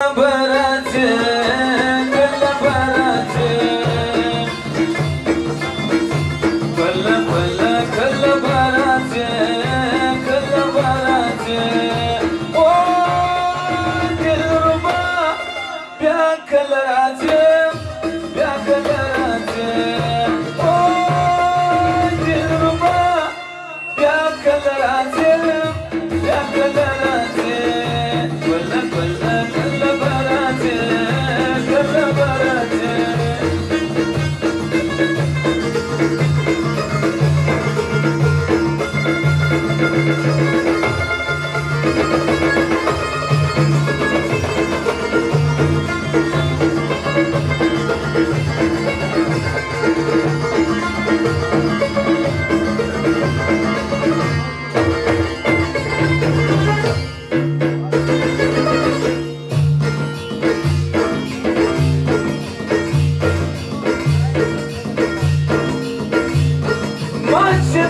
براتي كل براتي كل براتي كل براتي وكل ربا يا كل راتي يا كل راتي وكل ربا يا كل راتي يا كل راتي كل براتي كل براتي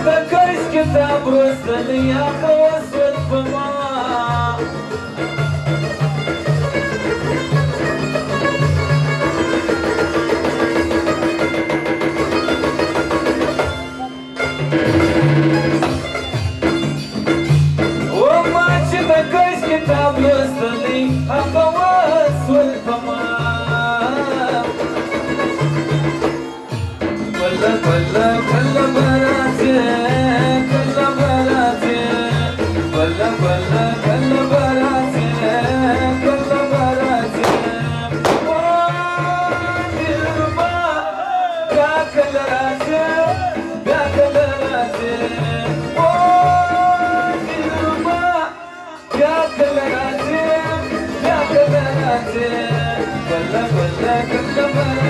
بكرش كتاب رسل يا خوص الفما وما بكرش كتاب رسل يا خوص الفما كل براتي كل براتي كل براتي كل براتي وادي ربا يا كل راتي يا كل راتي وادي ربا يا كل راتي يا كل راتي كل براتي